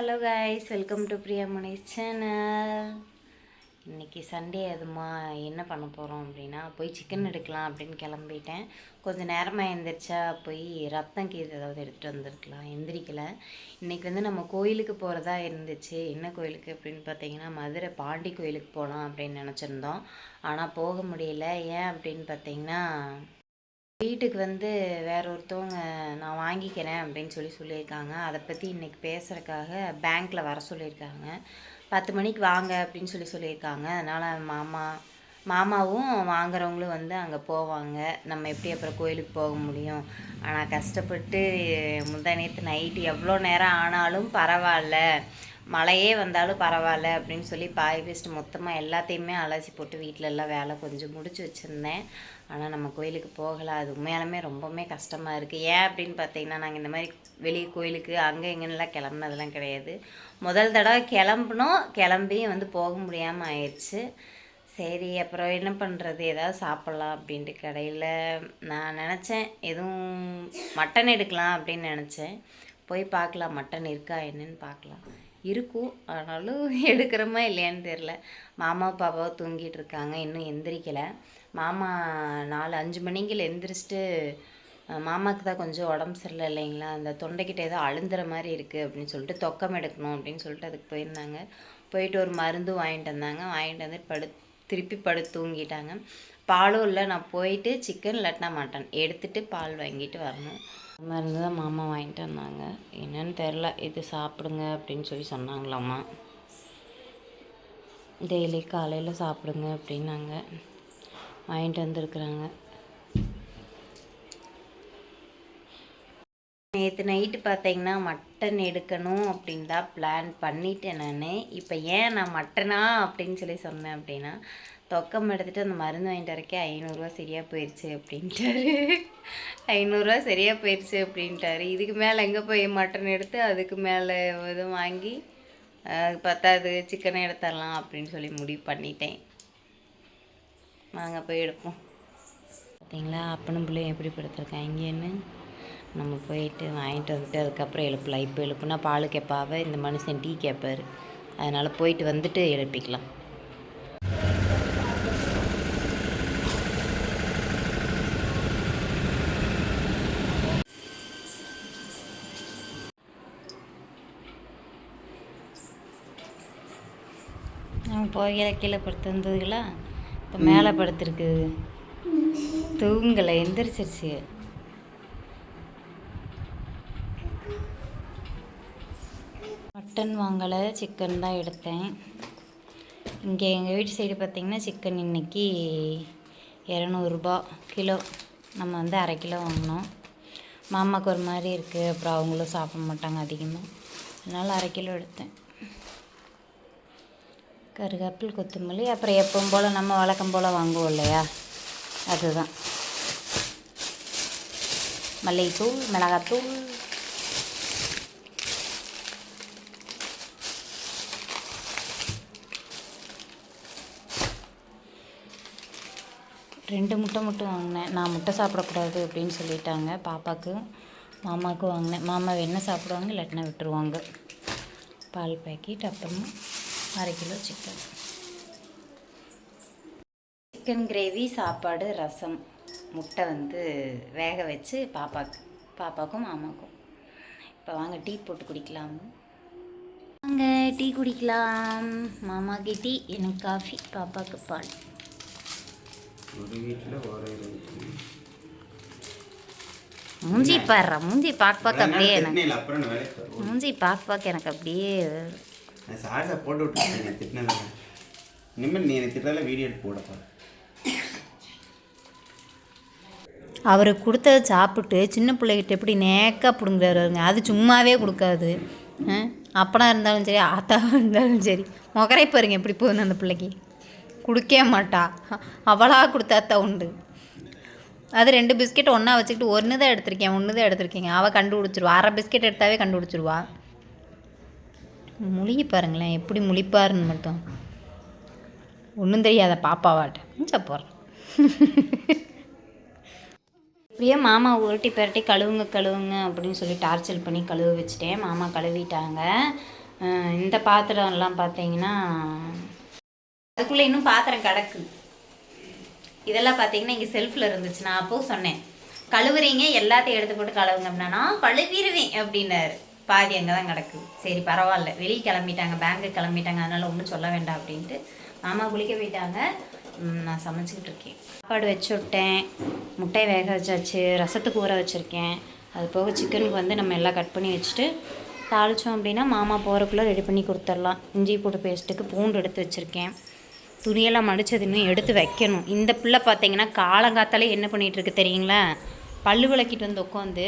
Hello guys, welcome to Priya Mani's channel. இன்றைக்கி Sunday அதுமா என்ன பண்ண போகிறோம் அப்படின்னா, போய் சிக்கன் எடுக்கலாம் அப்படின்னு கிளம்பிட்டேன். கொஞ்சம் நேரமாக எழுந்திரிச்சா போய் ரத்தம் கீது ஏதாவது எடுத்துகிட்டு வந்திருக்கலாம், எந்திரிக்கலை. இன்றைக்கி நம்ம கோயிலுக்கு போகிறதா இருந்துச்சு. என்ன கோயிலுக்கு அப்படின்னு பார்த்தீங்கன்னா, மதுரை பாண்டி கோயிலுக்கு போகலாம் அப்படின்னு நினச்சிருந்தோம். ஆனால் போக முடியல. ஏன் அப்படின்னு பார்த்தீங்கன்னா, வீட்டுக்கு வேற ஒருத்தவங்க நான் வாங்கிக்கிறேன் அப்படின்னு சொல்லியிருக்காங்க. அதை பற்றி இன்றைக்கி பேசுகிறக்காக பேங்க்கில் வர சொல்லியிருக்காங்க. 10 மணிக்கு வாங்க அப்படின்னு சொல்லியிருக்காங்க. அதனால் மாமாவும் வாங்குறவங்களும் அங்கே போவாங்க. நம்ம எப்படி அப்புறம் கோயிலுக்கு போக முடியும்? ஆனால் கஷ்டப்பட்டு முந்தா நேற்று நைட்டு எவ்வளோ நேரம் ஆனாலும் பரவாயில்ல, மழையே வந்தாலும் பரவாயில்ல அப்படின்னு சொல்லி பாய் பேஸ்ட்டு மொத்தமாக எல்லாத்தையுமே அலசி போட்டு வீட்டில எல்லாம் வேலை கொஞ்சம் முடிச்சு வச்சுருந்தேன். ஆனால் நம்ம கோயிலுக்கு போகலை. அது உண்மையாலுமே ரொம்பவுமே கஷ்டமாக இருக்குது. ஏன் அப்படின்னு பார்த்தீங்கன்னா, நாங்கள் இந்த மாதிரி வெளியே கோயிலுக்கு அங்கே எங்கேன்னெலாம் கிளம்புனதெல்லாம் கிடையாது. முதல் தடவை கிளம்பியும் போக முடியாமல் ஆயிடுச்சு. சரி, அப்புறம் என்ன பண்ணுறது, ஏதாவது சாப்பிட்லாம் அப்படின்ட்டு கடையில் நான் நினச்சேன், எதுவும் மட்டன் எடுக்கலாம் அப்படின்னு நினச்சேன். போய் பார்க்கலாம், மட்டன் இருக்கா என்னன்னு பார்க்கலாம். இருக்கும், ஆனாலும் எடுக்கிறோமா இல்லையான்னு தெரில. மாமா பாப்பாவும் தூங்கிட்டு இருக்காங்க, இன்னும் எந்திரிக்கலை. மாமா 4-5 மணிக்கில் எந்திரிச்சிட்டு, மாமாவுக்கு தான் கொஞ்சம் உடம்பு சரியில்லை இல்லைங்களா, அந்த தொண்டைக்கிட்ட ஏதோ அழுந்துற மாதிரி இருக்குது அப்படின்னு சொல்லிட்டு தொக்கம் எடுக்கணும் அப்படின்னு சொல்லிட்டு அதுக்கு போயிருந்தாங்க. போயிட்டு ஒரு மருந்து வாங்கிட்டு வந்தாங்க. வாங்கிட்டு வந்து திருப்பி தூங்கிட்டாங்க. பாலும் இல்லை. நான் போயிட்டு சிக்கன் இல்லாட்டினா மட்டன் எடுத்துகிட்டு பால் வாங்கிட்டு வரணும். மருந்து தான் மாமா வாங்கிட்டு வந்தாங்க. என்னன்னு தெரில, இது சாப்பிடுங்க அப்படின்னு சொன்னாங்களாம்மா. டெய்லி காலையில் சாப்பிடுங்க அப்படின்னாங்க. வாங்கிட்டு வந்துருக்குறாங்க. நேற்று நைட்டு பார்த்தீங்கன்னா மட்டன் எடுக்கணும் அப்படின்னு தான் பிளான் பண்ணிட்டேன் நான். இப்போ ஏன் நான் மட்டனா அப்படின்னு சொன்னேன் அப்படின்னா, தொக்கம் எடுத்துகிட்டு அந்த மருந்து வாங்கிட்டு வரக்கே 500 சரியாக போயிடுச்சு அப்படின்ட்டாரு. 500 சரியாக போயிடுச்சு அப்படின்ட்டாரு. இதுக்கு மேலே எங்கே போய் மட்டன் எடுத்து அதுக்கு மேலே எதுவும் வாங்கி பத்தாது சிக்கனை எடுத்துடலாம் அப்படின்னு முடிவு பண்ணிட்டேன். நாங்கள் போய் எடுப்போம். பார்த்தீங்களா, அப்பனும் பிள்ளையும் எப்படி படுத்துருக்காங்கன்னு. நம்ம போயிட்டு வாங்கிட்டு வந்துட்டு அதுக்கப்புறம் எழுப்பலாம். இப்போ எழுப்புனா பால் கேட்பாவ, இந்த மனுஷன் டீ கேட்பார். அதனால் போயிட்டு வந்துட்டு எழுப்பிக்கலாம். நாங்கள் போகிற கீழே படுத்துருந்ததுங்களா, இப்போ மேலே படுத்துருக்குது. தூங்கலை, எந்திரிச்சிருச்சு. மட்டன் வாங்கலை, சிக்கன் தான் எடுத்தேன். இங்கே எங்கள் வீட்டு சைடு பார்த்திங்கன்னா சிக்கன் இன்றைக்கி 200 ரூபா கிலோ. நம்ம 1/2 கிலோ வாங்கினோம். மாமாவுக்கு ஒரு மாதிரி இருக்குது, அப்புறம் அவங்களும் சாப்பிட மாட்டாங்க அதிகமாக, அதனால் 1/2 கிலோ எடுத்தேன். கருவேப்பில், கொத்தமல்லி, அப்புறம் எப்பவும் போல் நம்ம வழக்கம் போல் வாங்குவோம் இல்லையா, அதுதான். மல்லிகைத்தூள், மிளகாத்தூள், ரெண்டு முட்டை மட்டும் வாங்கினேன். நான் முட்டை சாப்பிடக்கூடாது அப்படின்னு சொல்லிட்டாங்க. பாப்பாவுக்கு மாமாவுக்கும் வாங்கினேன். மாமா வேணால் சாப்பிடுவாங்க, இல்லாட்டினா விட்டுருவாங்க. பால் பேக்கெட், அப்புறமா 1/2 கிலோ சிக்கன். சிக்கன் கிரேவி, சாப்பாடு, ரசம், முட்டை வேக வச்சு பாப்பாவுக்கும் மாமாவுக்கும். இப்போ வாங்க டீ போட்டு குடிக்கலாம். வாங்க டீ குடிக்கலாம். மாமாவுக்கு டீ, எனக்கு காஃபி, பாப்பாவுக்கு பால். ஒரு வீட்டில் மூஞ்சி பாடுறா, மூஞ்சி பார்க்க அப்படியே மூஞ்சி பார்க்க எனக்கு அப்படியே சார்ஜை போட்டு விட்டு திட்டினது. இனிமேல் நீ எனக்கு திட்டால வீடியோ எடுத்து போடப்பா. அவருக்கு கொடுத்ததை சாப்பிட்டு சின்ன பிள்ளைகிட்ட எப்படி நேக்காக பிடுங்குறாருங்க. அது சும்மாவே கொடுக்காது. அப்பனா இருந்தாலும் சரி, ஆத்தாவாக இருந்தாலும் சரி, முகரை பாருங்க எப்படி போகுது அந்த பிள்ளைக்கு. கொடுக்கவே மாட்டா, அவளாக கொடுத்தாத்தா உண்டு. அது 2 பிஸ்கெட் ஒன்றா வச்சுக்கிட்டு ஒன்று தான் எடுத்திருக்கீங்க. அவள் கண்டுபிடிச்சிருவா. 1/2 பிஸ்கெட் எடுத்தாவே கண்டுபிடிச்சிருவா. முழுகி பாருங்களேன் எப்படி முழிப்பாருன்னு மட்டும். ஒன்றும் தெரியாத பாப்பாவாட்ட போகிறேன். இப்படியே மாமா உருட்டி பரட்டி கழுவுங்க அப்படின்னு சொல்லி டார்ச்சர் பண்ணி கழுவ வச்சுட்டேன். மாமா கழுவிட்டாங்க. இந்த பாத்திரம்லாம் பார்த்தீங்கன்னா அதுக்குள்ளே இன்னும் பாத்திரம் கிடக்கு. இதெல்லாம் பார்த்தீங்கன்னா இங்கே செல்ஃபில் இருந்துச்சு. நான் அப்போது சொன்னேன் கழுவுறீங்க எல்லாத்தையும் எடுத்து போட்டு கழுவுங்க அப்படின்னா நான் கழுவிடுவேன் அப்படின்னாரு. பாதி அங்கே தான் கிடக்கு. சரி பரவாயில்ல, வெளியே கிளம்பிட்டாங்க, பேங்குக்கு கிளம்பிட்டாங்க, அதனால் ஒன்றும் சொல்ல வேண்டாம் அப்படின்ட்டு மாமா குளிக்க போயிட்டாங்க. நான் சமைச்சிக்கிட்டு இருக்கேன். சாப்பாடு வச்சு விட்டேன், முட்டை வேக வச்சாச்சு, ரசத்துக்கு ஊற வச்சுருக்கேன். அது போக சிக்கனுக்கு வந்து நம்ம எல்லாம் கட் பண்ணி வச்சுட்டு தாளித்தோம் அப்படின்னா மாமா போகிறக்குள்ளே ரெடி பண்ணி கொடுத்துடலாம். இஞ்சி போட்டு பேஸ்ட்டுக்கு பூண்டு எடுத்து வச்சுருக்கேன். துணியெல்லாம் மடித்தது இன்னும் எடுத்து வைக்கணும். இந்த பிள்ளை பார்த்தீங்கன்னா காலங்காத்தாலே என்ன பண்ணிகிட்ருக்கு தெரியுங்களா? பல்லு விளக்கிட்டு வந்து உட்காந்து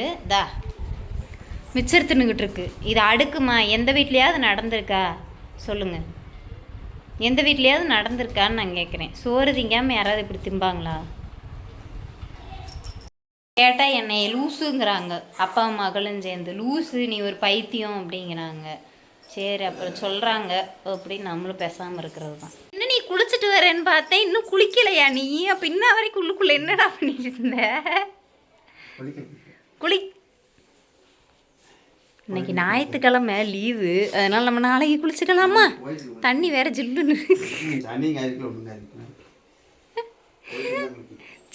மிச்சர் தின்னுக்கிட்டு இருக்கு. இது அடுக்குமா? எந்த வீட்லையாவது நடந்திருக்கா சொல்லுங்கள்? எந்த வீட்லையாவது நடந்திருக்கான்னு நான் கேட்குறேன். சோறு திங்காமல் யாராவது இப்படி திம்பாங்களா? கேட்டால் என்னை லூஸுங்கிறாங்க. அப்பா மகளும் சேர்ந்து லூஸு, நீ ஒரு பைத்தியம் அப்படிங்கிறாங்க. சரி அப்புறம் சொல்கிறாங்க அப்படின்னு நம்மளும் பேசாமல் இருக்கிறது தான். இன்னும் நீ குளிச்சுட்டு வரேன்னு பார்த்தேன், இன்னும் குளிக்கலையா நீ? அப்போ இன்ன வரைக்கும் உள்ளுக்குள்ளே என்னடா பண்ணிட்டு இருந்த? குளி இன்னைக்கு ஞாயிற்றுக்கிழமை லீவு, அதனால் நம்ம நாளைக்கு குளிச்சுக்கலாமா? தண்ணி வேற ஜில்லுன்னு.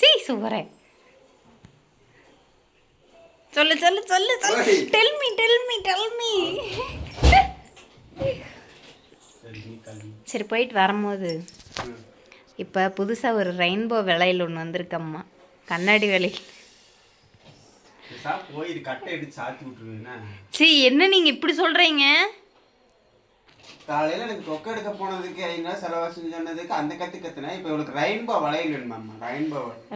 சீ சூப்பரே. சொல்லு சொல்லு சொல்லு சொல்லு. Tell me tell me tell me. சரி போயிட்டு வரும்போது இப்போ புதுசாக ஒரு ரெயின்போ விலையில் ஒன்று வந்திருக்கம்மா, கண்ணாடி விலை. சரி என்ன நீங்கள் இப்படி சொல்கிறீங்க? காலையில் எனக்கு தொக்கை எடுக்க போனதுக்கு 5 நாள் செலவாச்சுன்னு சொன்னதுக்கு அந்த கற்றுனா இப்போ இவளுக்கு ரெயின்போ வளையல் வேணுமாம்மா.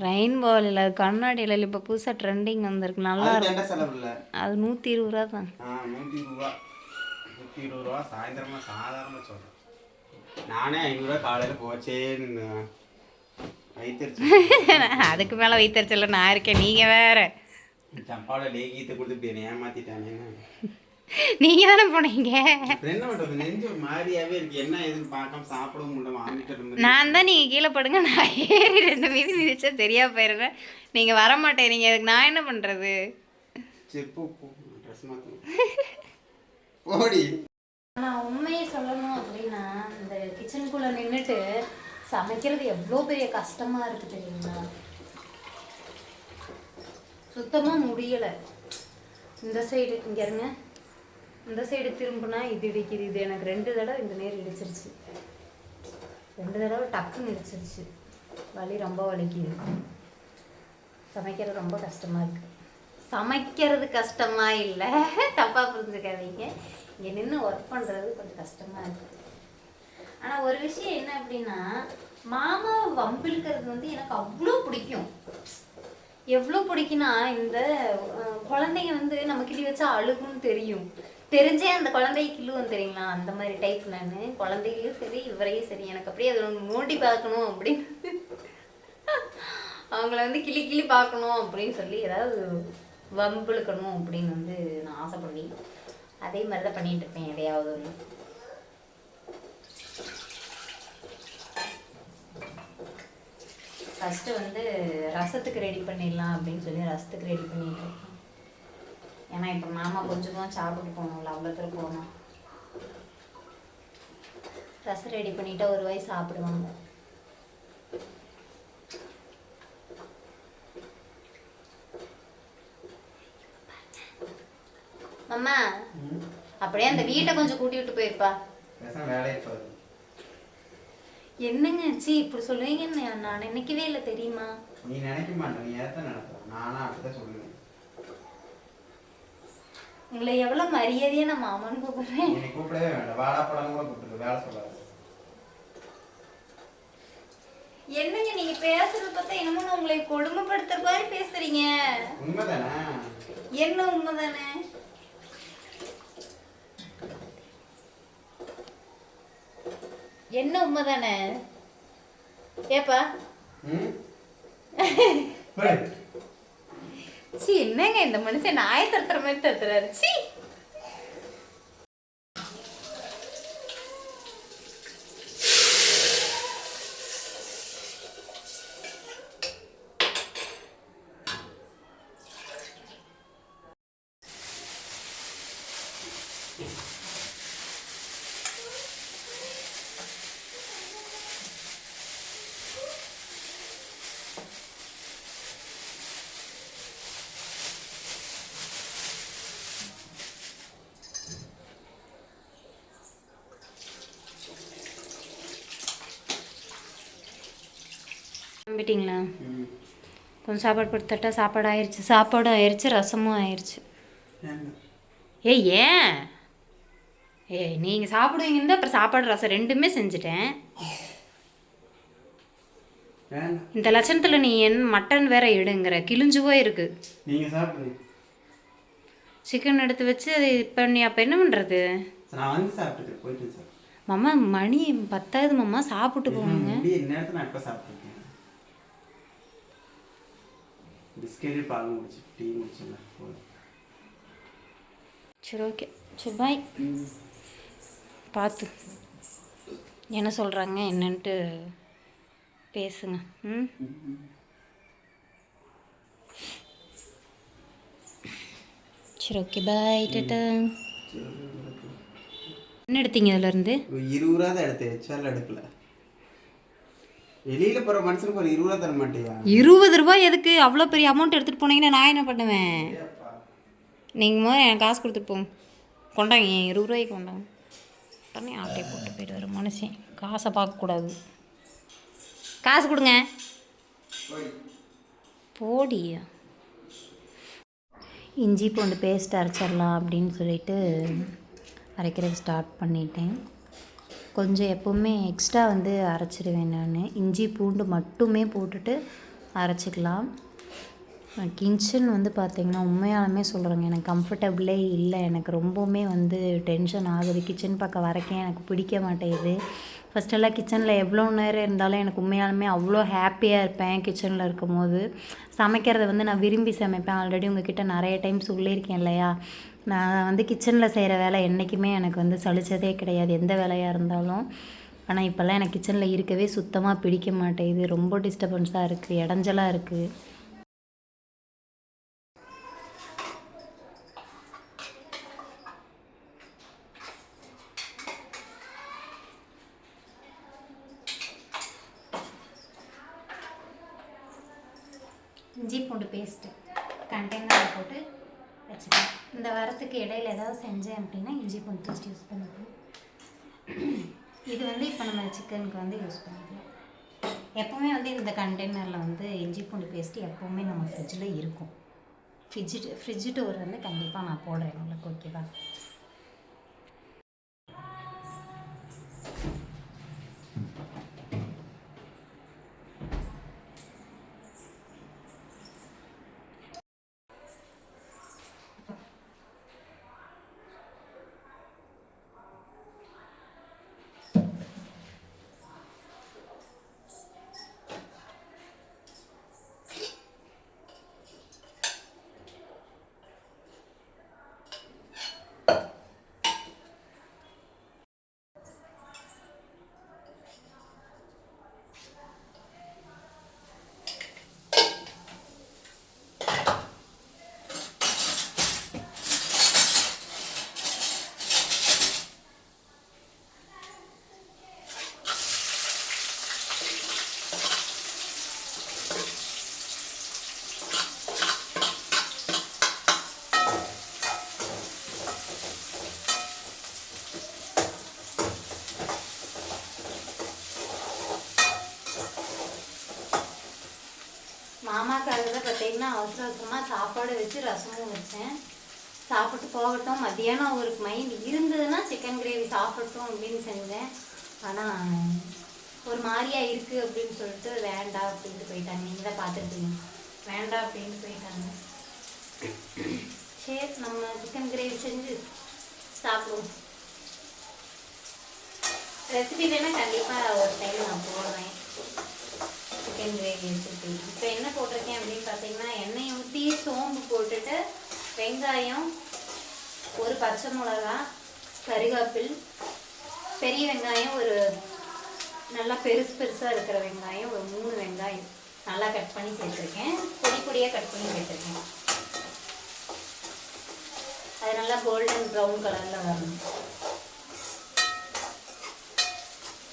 ரெயின்போ இல்லை, கண்ணாடி இல்லை. இப்போ புதுசாக ட்ரெண்டிங் வந்திருக்கு, நல்லா என்ன செலவு இல்லை. அது 120 ரூபா தான். 120 ரூபா சாயந்தரமாக சாதாரணமாக சொல்கிறேன். நானே 500 ரூபா காலையில் போச்சேன்னு வைத்தறிச்சல். அதுக்கு மேலே வைத்தறிச்சல நான் இருக்கேன், நீங்கள் வேற. சம்பாவோட லேகியத்தை கொடுத்து ஏமாத்திட்டானே. நீங்கள் தானே போனீங்க. என்ன பண்ணுறது, நெஞ்சு ஒரு மாதிரியாவே இருக்கு. என்ன எதுன்னு பார்க்காம சாப்பிடவும் முடியல, வாங்கிட்டு. நான் தான் நீங்கள் கீழே படுங்க, நான் ஏறி 2 மீதி மிதிச்சா சரியா போயிடுறேன். நீங்கள் வர மாட்டேறீங்க, அதுக்கு நான் என்ன பண்ணுறது? செப்பு ட்ரெஸ் மாற்றணும் ஓடி. நான் உண்மையை சொல்லணும் அப்படின்னா இந்த கிச்சனுக்குள்ளே நின்றுட்டு சமைக்கிறது எவ்வளோ பெரிய கஷ்டமாக இருக்குது தெரியுங்களா? சுத்தமாக முடியலை. இந்த சைடு இங்கே இருங்க, இந்த சைடு திரும்பினா இது இடிக்குது. இது எனக்கு 2 தடவை இந்த நேரம் இடிச்சிருச்சு. 2 தடவை டக்குன்னு இடிச்சிருச்சு. வலி ரொம்ப வலிக்குது. சமைக்கிறது ரொம்ப கஷ்டமாக இருக்குது. சமைக்கிறது கஷ்டமாக இல்லை, தப்பாக புரிஞ்சுக்காதீங்க. இங்கே நின்று ஒர்க் பண்ணுறது கொஞ்சம் கஷ்டமாக இருக்குது. ஆனால் ஒரு விஷயம் என்ன அப்படின்னா, மாமாவை வம்பிழுக்கிறது வந்து எனக்கு அவ்வளோ பிடிக்கும். எவ்வளோ பிடிக்குன்னா, இந்த குழந்தைங்க வந்து நம்ம கிளி வச்சா அழுகுன்னு தெரியும், தெரிஞ்சே அந்த குழந்தைய கிள்ளுவும் தெரியுங்களா? அந்த மாதிரி டைப் நான். குழந்தைகளையும் சரி இவரையும் சரி எனக்கு அப்படியே அது நோண்டி பார்க்கணும் அப்படின்னு, அவங்கள வந்து கிளி கிளி பார்க்கணும் அப்படின்னு சொல்லி ஏதாவது வம்பிழுக்கணும் அப்படின்னு வந்து நான் ஆசைப்படுவேன். அதே மாதிரி தான் பண்ணிகிட்டு இருப்பேன் எதையாவது ஒன்று. ஃபஸ்ட்டு வந்து ரசத்துக்கு ரெடி பண்ணிடலாம் அப்படின்னு சொல்லி ரசத்துக்கு ரெடி பண்ணிட்டு இருக்கேன். ஏன்னா இப்போ மாமா கொஞ்சமாக சாப்பிட்டு போகணும்ல, அவ்வளோ தூரம் போகணும். ரசம் ரெடி பண்ணிட்டா ஒரு வாய் சாப்பிடுவாங்க. அம்மா அப்படியே அந்த வீட்டை கொஞ்சம் கூட்டி விட்டு போயிருப்பா. என்னங்க சி இப்படி சொல்லுவீங்கன்னு நான் நினைக்கவே இல்லை தெரியுமா? நீ நினைக்க மாட்டேன், நீ ஏத்த நினைப்ப. நானா அப்படிதான் சொல்லுவேன். உங்களை எவ்வளவு மரியாதையா நான் மாமான்னு கூப்பிடுறேன். நீ கூப்பிடவே வேண்டாம், வாடா படம் கூட கூப்பிட்டு வேலை சொல்லாது. என்னங்க நீங்க பேசுறத பார்த்தா என்னமோ நான் உங்களை கொடுமைப்படுத்துற மாதிரி பேசுறீங்க. உண்மைதானே? என்ன உண்மைதானே? என்ன உண்மைதானே? ஏப்பா சி என்னங்க இந்த மனுஷன் நாயை தட்டுற மாதிரி தட்டுறாரு. சி நம்பிட்டீங்களா? கொஞ்சம் சாப்பாடு போட்டு சாப்பாடு ஆயிடுச்சு, சாப்பாடும் ஆயிடுச்சு, ரசமும் ஆயிடுச்சு. ஏன் நீங்கள் சாப்பிடுவீங்கன்னு அப்புறம் சாப்பாடு ரசம் ரெண்டுமே செஞ்சுட்டேன். இந்த லட்சணத்தில் நீ மட்டன் வேற எடுங்கிற கிழிஞ்சு போய் இருக்கு. நீங்கள் சாப்பிடுங்க. சிக்கன் எடுத்து வச்சு இப்போ நீ அப்போ என்ன பண்ணுறது? நான் வந்து சாப்பிட்டுட்டு போயிட்டு சார். மாமா மணி 10 மாமா, சாப்பிட்டு போவாங்க. நேரத்தில் நான் எப்போ சாப்பிட்ருக்கேன்? பிஸ்கெட்டு பால் முடிச்சு டீ முடிச்சுல போதும். சரி ஓகே, சரி பாய். பார்த்து என்ன சொல்கிறாங்க என்னன்ட்டு பேசுங்க. சரி ஓகே பாய், டாடா. என்ன எடுத்தீங்க அதுலேருந்து? 20 ரூபா தான் எடுத்தேன், எச்ஆரில் எடுக்கல. வெளியில் போகிற மனுஷனுக்கு ஒரு 20 ரூபா தர மாட்டியா? 20 ரூபாய் எதுக்கு? அவ்வளோ பெரிய அமௌண்ட் எடுத்துகிட்டு போனீங்கன்னா நான் என்ன பண்ணுவேன்? நீங்கள் முதல்ல எனக்கு காசு கொடுத்துட்டு போங்க. கொண்டாங்க 20 ரூபாய்க்கு கொண்டாங்க. உடனே ஆட்டை போட்டு போயிட்டு வர மனுஷன். காசை பார்க்கக்கூடாது. காசு கொடுங்க. போடியா. இஞ்சி பூண்டு பேஸ்ட் அரைச்சிடலாம் அப்படின்னு சொல்லிட்டு அரைக்கிறதுக்கு ஸ்டார்ட் பண்ணிட்டேன். கொஞ்சம் எப்போவுமே எக்ஸ்ட்ரா வந்து அரைச்சிடுவேன் நான். இஞ்சி பூண்டு மட்டுமே போட்டுட்டு அரைச்சிக்கலாம். கிச்சன் வந்து பார்த்திங்கன்னா உண்மையாலுமே சொல்கிறேங்க, எனக்கு கம்ஃபர்டபுளே இல்லை. எனக்கு ரொம்பவுமே வந்து டென்ஷன் ஆகுது. கிச்சன் பக்கம் வரக்கே எனக்கு பிடிக்க மாட்டேங்குது. ஃபஸ்ட்டெல்லாம் கிச்சனில் எவ்வளோ நேரம் இருந்தாலும் எனக்கு உண்மையாலுமே அவ்வளோ ஹாப்பியாக இருப்பேன். கிச்சனில் இருக்கும் போது சமைக்கிறத வந்து நான் விரும்பி சமைப்பேன். ஆல்ரெடி உங்ககிட்ட நிறைய டைம் சொல்லியிருக்கேன் இல்லையா? நான் வந்து கிச்சனில் செய்கிற வேலை என்றைக்குமே எனக்கு வந்து சலிச்சதே கிடையாது, எந்த வேலையாக இருந்தாலும். ஆனால் இப்போல்லாம் எனக்கு கிச்சனில் இருக்கவே சுத்தமாக பிடிக்க மாட்டேங்குது. ரொம்ப டிஸ்டர்பன்ஸாக இருக்குது, இடைஞ்சலாக இருக்குது. இஞ்சி பூண்டு பேஸ்ட்டு கண்டெய்னரில் போட்டு வச்சுப்பேன். இந்த வாரத்துக்கு இடையில ஏதாவது செஞ்சேன் அப்படின்னா இஞ்சி பூண்டு பேஸ்ட் யூஸ் பண்ணிப்பேன். இது வந்து இப்போ நம்ம சிக்கனுக்கு வந்து யூஸ் பண்ணிக்கலாம். எப்போவுமே வந்து இந்த கண்டெய்னரில் வந்து இஞ்சி பூண்டு பேஸ்ட்டு எப்போவுமே நம்ம ஃப்ரிட்ஜில் இருக்கும். ஃப்ரிட்ஜு டோர் வந்து கண்டிப்பாக நான் போடுறேன் உங்களுக்கு, ஓகேவா? மாமாக்காக தான் பார்த்தீங்கன்னா அவசர அவசரமாக சாப்பாடு வச்சு ரசமும் வச்சேன். சாப்பிட்டு போகட்டும், மத்தியானம் அவருக்கு மைண்ட் இருந்ததுன்னா சிக்கன் கிரேவி சாப்பிட்டோம் அப்படின்னு செஞ்சேன். ஆனால் ஒரு மாதிரியாக இருக்குது அப்படின்னு சொல்லிட்டு வேண்டாம் அப்படின்ட்டு போயிட்டாங்க. நீங்கள் தான் பார்த்துருப்பீங்க, வேண்டாம் அப்படின்ட்டு போயிட்டாங்க. சரி, நம்ம சிக்கன் கிரேவி செஞ்சு சாப்பிடுவோம். ரெசிபி வேணால் கண்டிப்பாக ஒரு டைம் நான் போடுறேன், சிக்கன் கிரேவி ரெசிபி. இப்போ என்ன போட்டிருக்கேன் அப்படின்னு பார்த்தீங்கன்னா, எண்ணெயை ஊற்றி சோம்பு போட்டுட்டு வெங்காயம், ஒரு பச்சை மிளகா, கருவேப்பில், பெரிய வெங்காயம் ஒரு நல்லா பெருசாக இருக்கிற வெங்காயம் ஒரு 3 வெங்காயம் நல்லா கட் பண்ணி சேர்த்துருக்கேன். பொடியாக கட் பண்ணி சேர்த்துருக்கேன். அது நல்லா கோல்டன் ப்ரௌன் கலரில் வரணும்.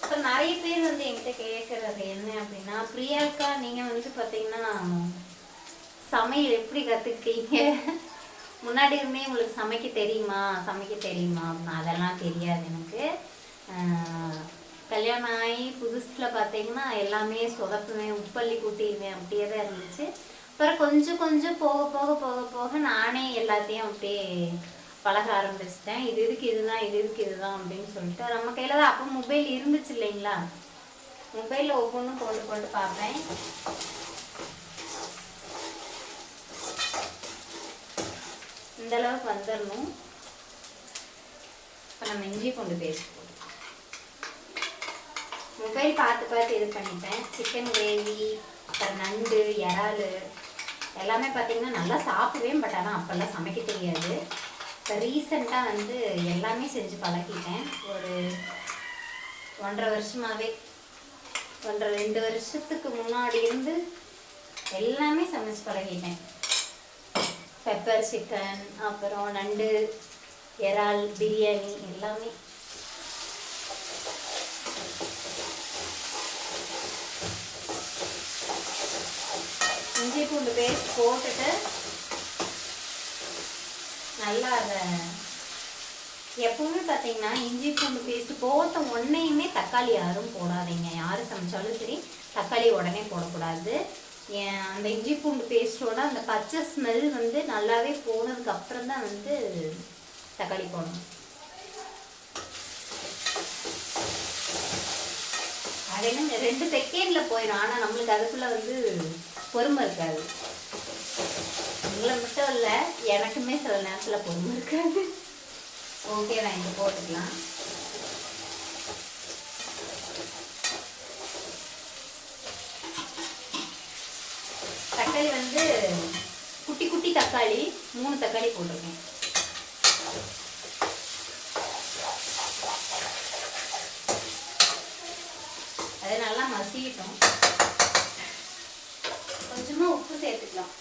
இப்போ நிறைய பேர் வந்து என்கிட்ட கேட்குறது என்ன அப்படின்னா, பிரியாக்கா நீங்கள் வந்து பார்த்தீங்கன்னா சமையல் எப்படி கற்றுக்கிட்டீங்க? முன்னாடி இருந்தே உங்களுக்கு சமைக்க தெரியுமா? அதெல்லாம் தெரியாது எனக்கு. கல்யாணம் ஆகி புதுசில் பார்த்தீங்கன்னா எல்லாமே சொதப்புவேன், உப்பள்ளி கூட்டிடுவேன், அப்படியே தான் இருந்துச்சு. அப்புறம் கொஞ்சம் கொஞ்சம் போக போக போக போக நானே எல்லாத்தையும் அப்படியே பழக ஆரம்பிச்சிட்டேன். இது இதுக்கு இதுதான், இது இதுக்கு இதுதான் அப்படின்னு சொல்லிட்டு. நம்ம கையில் தான் அப்போ மொபைல் இருந்துச்சு இல்லைங்களா, மொபைலில் ஒவ்வொன்றும் போட்டு போட்டு பார்ப்பேன். இந்த அளவுக்கு வந்துடணும். இப்போ நம்ம இஞ்சி பூண்டு பேஸ்ட் மொபைல் பார்த்து பார்த்து இது பண்ணிப்பேன். சிக்கன் கிரேவி, அப்புறம் நண்டு, இறால் எல்லாமே பார்த்தீங்கன்னா நல்லா சாப்பிடுவேன். பட் ஆனால் அப்போல்லாம் சமைக்க தெரியாது. இப்போ ரீசெண்டாக வந்து எல்லாமே செஞ்சு பழகிட்டேன். ஒரு 1.5 வருஷமாகவே, 2 வருஷத்துக்கு முன்னாடி இருந்து எல்லாமே சமைச்சு பழகிட்டேன். பெப்பர் சிக்கன், அப்புறம் நண்டு, இறால், பிரியாணி எல்லாமே. இஞ்சி பூண்டு பேஸ்ட் போட்டுட்டு நல்லா அதை எப்பவுமே பார்த்தீங்கன்னா இஞ்சி பூண்டு பேஸ்ட் போட்ட உடனேயுமே தக்காளி யாரும் போடாதீங்க. யார் சமைச்சாலும் சரி தக்காளி உடனே போடக்கூடாது. அந்த இஞ்சி பூண்டு பேஸ்ட்டோட அந்த பச்சை ஸ்மெல் வந்து நல்லாவே போனதுக்கு அப்புறம் தான் வந்து தக்காளி போடணும். அது என்ன 2 செகண்டில் போயிடும். ஆனால் நம்மளுக்கு அதுக்குள்ளே வந்து பொறுமை இருக்காது. உங்களை மட்டும் இல்லை, எனக்குமே சில நேரத்தில் பொறுமை இருக்காது. ஓகே, நான் இங்கே போட்டுக்கலாம். தக்காளி வந்து குட்டி குட்டி தக்காளி 3 தக்காளி போட்டிருக்கேன். அது நல்லா மசிட்டோம். கொஞ்சமா உப்பு சேர்த்துக்கலாம்.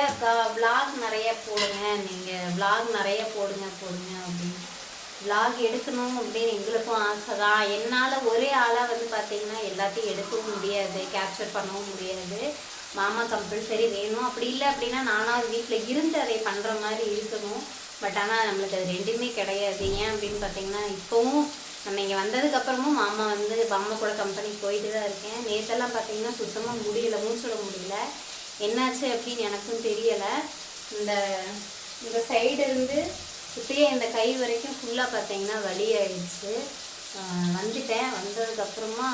அக்கா விளாக் நிறைய போடுங்க, நீங்கள் விளாக் நிறைய போடுங்க அப்படின்னு விளாக் எடுக்கணும் அப்படின்னு எங்களுக்கும் ஆசை தான். என்னால் ஒரே ஆளாக வந்து பார்த்திங்கன்னா எல்லாத்தையும் எடுக்கவும் முடியாது, கேப்சர் பண்ணவும் முடியாது. மாமா கம்பல்சரி வேணும். அப்படி இல்லை அப்படின்னா நானாவது வீட்டில் இருந்து அதை பண்ணுற மாதிரி இருக்கணும். பட் ஆனால் நம்மளுக்கு அது ரெண்டுமே கிடையாது. ஏன் அப்படின்னு பார்த்தீங்கன்னா இப்போவும் நம்ம இங்கே வந்ததுக்கப்புறமும் மாமா கூட கம்பெனிக்கு போயிட்டு தான் இருக்கேன். நேற்றெல்லாம் பார்த்தீங்கன்னா சுத்தமாக முடியல, மூச்சுட முடியல. என்னாச்சு அப்படின்னு எனக்கும் தெரியலை. இந்த சைடு இருந்து இப்படியே இந்த கை வரைக்கும் ஃபுல்லாக பார்த்தீங்கன்னா வலி ஆயிடுச்சு. வந்ததுக்கப்புறமா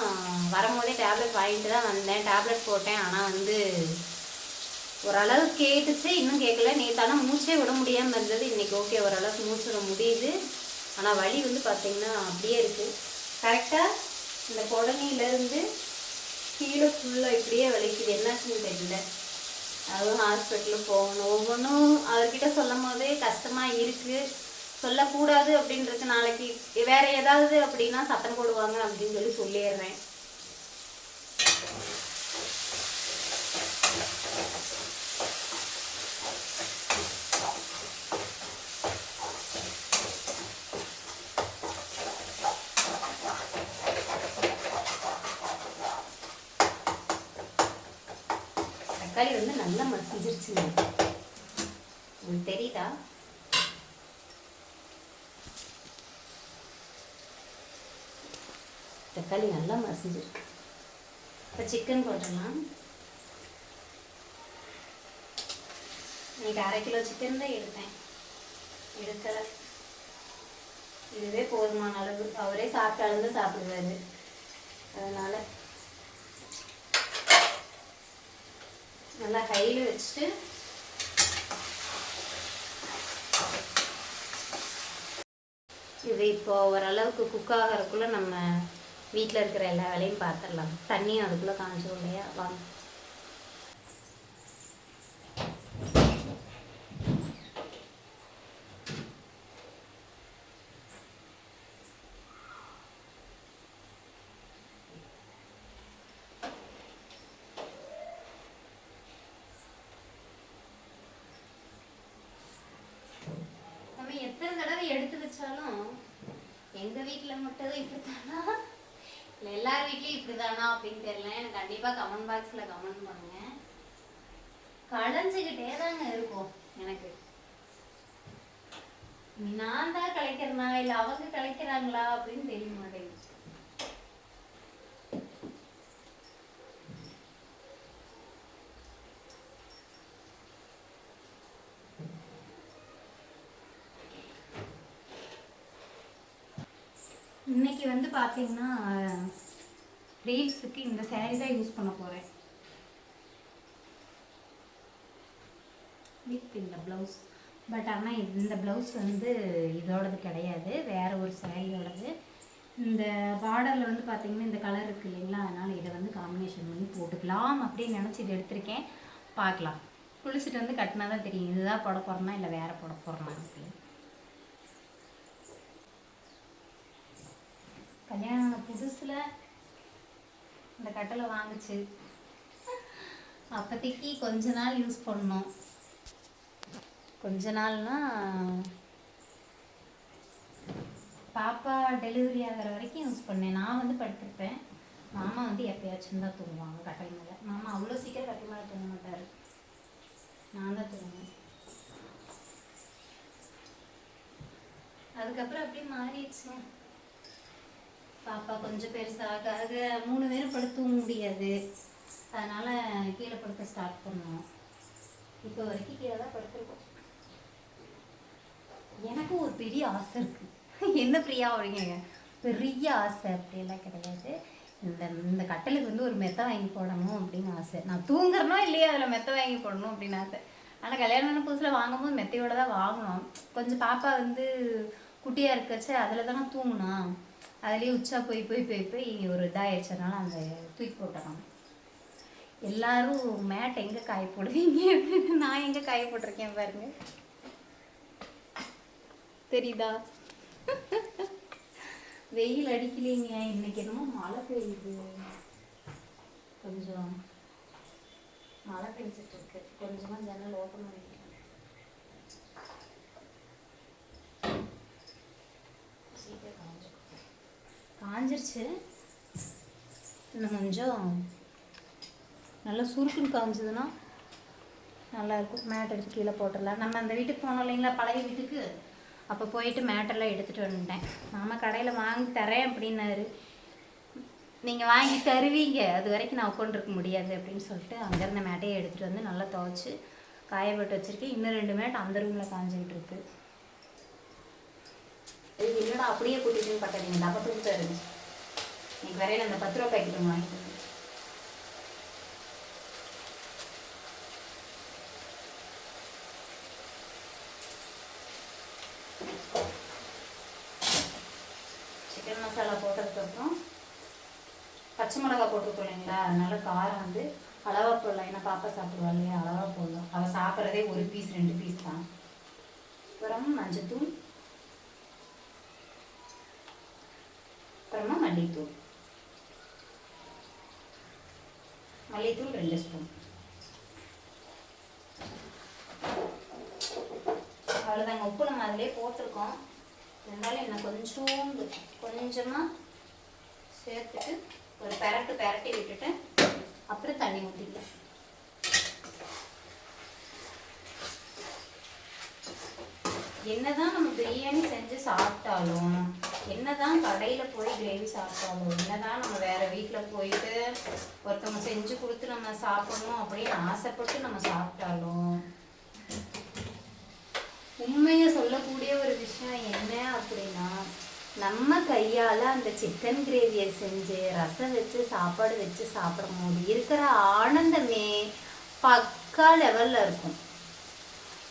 வரும்போதே டேப்லெட் வாங்கிட்டு தான் வந்தேன். டேப்லெட் போட்டேன். ஆனால் வந்து ஓரளவு கேட்டுச்சு, இன்னும் கேட்கல. நேற்றானா மூச்சே விட முடியாமல் இருந்தது. இன்றைக்கி ஓகே, ஓரளவுக்கு மூச்சு விட முடியுது. ஆனால் வலி வந்து பார்த்திங்கன்னா அப்படியே இருக்குது. கரெக்டாக இந்த குடனிலேருந்து கீழே ஃபுல்லாக இப்படியே வலிக்குது. என்னாச்சுன்னு தெரியல. அதுவும் ஹாஸ்பிட்டலுக்கு போகணும். ஒவ்வொன்றும் அவர்கிட்ட சொல்லும் போதே கஷ்டமாக இருக்குது. சொல்லக்கூடாது அப்படின்றது, நாளைக்கு வேறு ஏதாவது அப்படின்னா சத்தம் போடுவாங்க அப்படின்னு சொல்லிடுறேன். தக்காளி வந்து நல்லா மசிஞ்சிருச்சுங்க. உங்களுக்கு தெரியுதா? தக்காளி நல்லா மசிஞ்சிருக்கு. இப்போ சிக்கன் போட்டுடலாம். இன்னைக்கு 1/2 கிலோ சிக்கன் தான் எடுக்கலை. இதுவே போதுமான அளவு. அவரே சாப்பிட்டாலும் சாப்பிடுவாரு. அதனால நல்லா ஹையில் வச்சுட்டு இது இப்போ ஓரளவுக்கு குக் ஆகிறதுக்குள்ளே நம்ம வீட்டில் இருக்கிற எல்லா வேலையும் பார்த்துடலாம். தண்ணியும் அதுக்குள்ளே காஞ்சிடும் இல்லையா? வாங்க. எத்தனை தடவை எடுத்து வச்சாலும் எங்கள் வீட்டில் மட்டும் இப்படித்தானா இல்லை எல்லார் வீட்லேயும் இப்படிதானா அப்படின்னு தெரியல. எனக்கு கண்டிப்பாக கமெண்ட் பாக்ஸில் கமெண்ட் பண்ணுங்க. களைஞ்சிக்கிட்டே தாங்க இருக்கும் எனக்கு. நான் தான் கலைக்கிறேனா இல்லை அவங்க கலைக்கிறாங்களா அப்படின்னு தெரிய மாட்டேங்குது. இன்னைக்கு வந்து பார்த்தீங்கன்னா ரீல்ஸுக்கு இந்த saree தான் யூஸ் பண்ண போகிறேன் வித் இந்த ப்ளவுஸ். பட் ஆனால் இந்த ப்ளவுஸ் வந்து இதோடது கிடையாது, வேறு ஒரு சாரியோடது. இந்த பார்டரில் வந்து பார்த்திங்கன்னா இந்த கலர் இருக்குது இல்லைங்களா, அதனால் இதை வந்து காம்பினேஷன் பண்ணி போட்டுக்கலாம் அப்படின்னு நினச்சி இதை எடுத்திருக்கேன். பார்க்கலாம், குளிச்சுட்டு வந்து கட்டினா தான் தெரியும் இதுதான் போட போகிறேன்னா இல்லை வேறு போட போகிறேன்னா அப்படின்னு. கல்யாணம் புதுசில் இந்த கட்டளை வாங்குச்சு, அப்போதைக்கு கொஞ்ச நாள் யூஸ் பண்ணோம். கொஞ்ச நாள்னா பாப்பா டெலிவரி ஆகிற வரைக்கும் யூஸ் பண்ணேன். நான் வந்து படுத்திருப்பேன், மாமா வந்து எப்பயாச்சும் தான் தூங்குவாங்க கட்டல் மேலே. மாமா அவ்வளோ சீக்கிரம் கட்டல் மேலே தூங்க மாட்டார், நான் தான் தூங்குவேன். அதுக்கப்புறம் அப்படியே மாறிடுச்சு. பாப்பா கொஞ்சம் பெருசாக 3 பேரும் படுத்து தூங்க முடியாது, அதனால் கீழே படுத்த ஸ்டார்ட் பண்ணோம். இப்போ வரைக்கும் கீழே தான் படுத்துருக்கோம். எனக்கும் ஒரு பெரிய ஆசை இருக்குது. என்ன பிரியா அப்படிங்க, பெரிய ஆசை அப்படியெல்லாம் கிடையாது. இந்த கட்டலுக்கு வந்து ஒரு மெத்தை வாங்கி போடணும் அப்படின்னு ஆசை. நான் தூங்குறனோ இல்லையா அதில் மெத்தை வாங்கி போடணும் அப்படின்னு ஆசை. ஆனால் கல்யாணம் புதுசில் வாங்கும்போது மெத்தையோடு தான் வாங்கணும். கொஞ்சம் பாப்பா வந்து குட்டியாக இருக்கச்சு அதில் தானே தூங்குனா, அதுலேயே உச்சா போய் போய் போய் போய் ஒரு இதாகிடுச்சனால அந்த தூக்கி போட்டோம். எல்லாரும் மேட் எங்கே காய போடுவீங்க அப்படின்னு நான் எங்கே காய போட்டிருக்கேன் பாருங்க, தெரியுதா? வெயில் அடிக்கலைங்க, இன்னைக்கு என்னமோ மழை பெய்யுது, கொஞ்சம் மழை பெஞ்சிட்டு இருக்கு. கொஞ்சமா ஜன்னல் ஓப்பன் பண்ணிக்கிறேன். சீக்கிரம் காஞ்சிருச்சு. இன்னும் கொஞ்சம் நல்லா சுருக்குன்னு காஞ்சதுன்னா நல்லாயிருக்கும். மேட் எடுத்து கீழே போட்டுடலாம். நம்ம அந்த வீட்டுக்கு போனோம் இல்லைங்களா, பழைய வீட்டுக்கு, அப்போ போயிட்டு மேட்டெல்லாம் எடுத்துகிட்டு வந்துட்டேன். மாமா கடையில் வாங்கி தரேன் அப்படின்னாரு. நீங்கள் வாங்கி தருவீங்க, அது வரைக்கும் நான் உட்காந்துருக்க முடியாது அப்படின்னு சொல்லிட்டு அங்கேருந்த மேட்டையை எடுத்துகிட்டு வந்து நல்லா துவைச்சி காயப்பட்டு வச்சுருக்கேன். இன்னும் 2 மேட் அந்த ரூமில் காஞ்சிக்கிட்டு இருக்கு. இது இல்லைடா அப்படியே கூட்டிகிட்டு பட்டாதீங்க, டப்பா தூக்கிட்டு இருங்க. இன்னைக்கு வரையில் அந்த 10 ரூபா பாக்கெட் வாங்கிட்டு சிக்கன் மசாலா போட்டதுக்கப்புறம் பச்சை மிளகா போட்டிருக்கோம் இல்லைங்களா, அதனால காரம் வந்து அளவாக போடலாம். ஏன்னா பாப்பா சாப்பிடுவா இல்லையா, அளவாக போடலாம். அவள் சாப்பிட்றதே 1 பீஸ் 2 பீஸ் தான். அப்புறம் மஞ்சத்தூள், அப்புறமா மல்லித்தூள் 2 ஸ்பூன். அவ்வளோதாங்க. உப்பு நம்ம அதிலே போட்டிருக்கோம், இருந்தாலும் என்ன கொஞ்சமாக சேர்த்துட்டு ஒரு பெரட்டி விட்டுட்டு அப்புறம் தண்ணி ஊற்றிக்கலாம். என்னதான் நம்ம பிரியாணி செஞ்சு சாப்பிட்டாலும், என்னதான் கடையில் போய் கிரேவி சாப்பிட்டாலும், என்னதான் நம்ம வேற வீட்டில் போயிட்டு ஒருத்தவங்க செஞ்சு கொடுத்து நம்ம சாப்பிடணும் அப்படின்னு ஆசைப்பட்டு நம்ம சாப்பிட்டாலும், உண்மையை சொல்லக்கூடிய ஒரு விஷயம் என்ன அப்படின்னா, நம்ம கையால் அந்த சிக்கன் கிரேவியை செஞ்சு ரசம் வச்சு சாப்பாடு வச்சு சாப்பிடும் போது இருக்கிற ஆனந்தமே பக்கா லெவலில் இருக்கும்.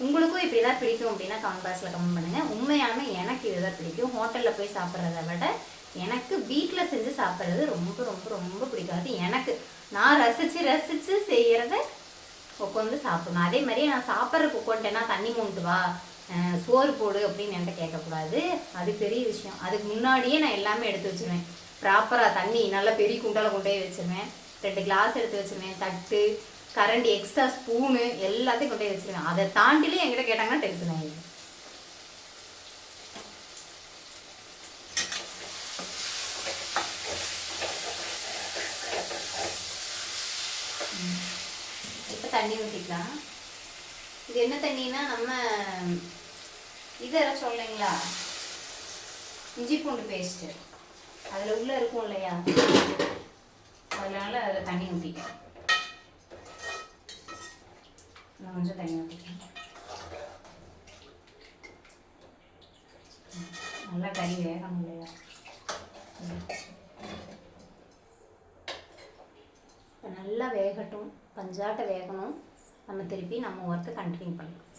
உங்களுக்கும் இப்படி தான் பிடிக்கும் அப்படின்னா கமெண்ட் பாக்ஸில் கமெண்ட் பண்ணுங்கள். உண்மையாலுமே எனக்கு இதுதான் பிடிக்கும். ஹோட்டலில் போய் சாப்பிட்றத விட எனக்கு வீட்டில் செஞ்சு சாப்பிட்றது ரொம்ப ரொம்ப ரொம்ப பிடிக்காது. எனக்கு நான் ரசித்து செய்கிறத உட்காந்து சாப்பிடணும். அதே மாதிரி நான் சாப்பிட்றதுக்கு உட்காந்துட்டேன்னா தண்ணி மூண்டு வா, சோறு போடு அப்படின்னு என்கிட்ட கேட்கக்கூடாது. அது பெரிய விஷயம். அதுக்கு முன்னாடியே நான் எல்லாமே எடுத்து வச்சுருவேன். ப்ராப்பராக தண்ணி நல்லா பெரிய குண்டால கொண்டே வச்சுருவேன். 2 கிளாஸ் எடுத்து வச்சுருவேன். தட்டு, கரண்டி, எக்ஸ்ட்ரா ஸ்பூனு எல்லாத்தையும் கொண்டே வச்சுருவேன். அதை தாண்டிலே என்கிட்ட கேட்டாங்கன்னா டென்ஷன் ஆகிடும். தண்ணி ஊற்றிக்கலாம். இது என்ன தண்ணினா நம்ம இது அரைச்சோம் இல்லைங்களா, இஞ்சி பூண்டு பேஸ்ட்டு அதில் உள்ளே இருக்கும் இல்லையா, அதனால அதில் தண்ணி ஊற்றிக்கலாம். நான் கொஞ்சம் தண்ணி ஊற்றிக்கலாம். நல்லா கறி வேகணும் இல்லையா. நல்லா வேகட்டும், பஞ்சாட்ட வேகணும். நம்ம திருப்பி நம்ம ஒர்க்கை கண்டினியூ பண்ணலாம்.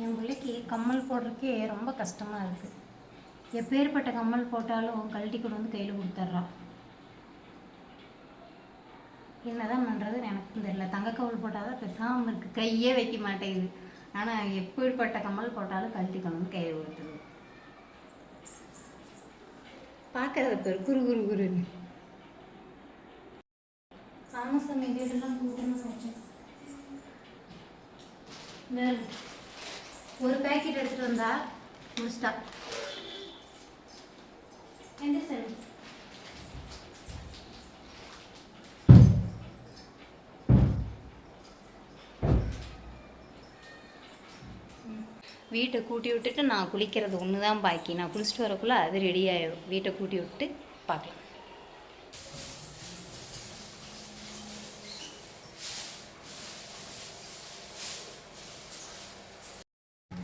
என் பிள்ளைக்கு கம்மல் போடுறதுக்கே ரொம்ப கஷ்டமாக இருக்குது. எப்பேற்பட்ட கம்மல் போட்டாலும் கழட்டி கொண்டு வந்து கையில் கொடுத்துட்றான். என்னதான் பண்ணுறதுன்னு எனக்கும் தெரியல. தங்க கம்மல் போட்டால் தான் பேசாமல் இருக்குது, கையே வைக்க மாட்டேங்குது. ஆனால் எப்பேற்பட்ட கம்மல் போட்டாலும் கழட்டி கொண்டு வந்து கையில் கொடுத்துருது. பார்க்கறது பேர் குரு குரு குருன்னு. ஆமாம் சாமி, வீடெல்லாம் கூட்டணும். ஒரு பேக்கெட் எடுத்துகிட்டு வந்தா முடிச்சிட்டா. என்ன சார் வீட்டை கூட்டி விட்டுட்டு நான் குளிக்கிறது ஒன்று தான் பாக்கி. நான் குளிச்சுட்டு வரக்குள்ளே அது ரெடி ஆகிடும். வீட்டை கூட்டி விட்டு பார்க்கலாம்.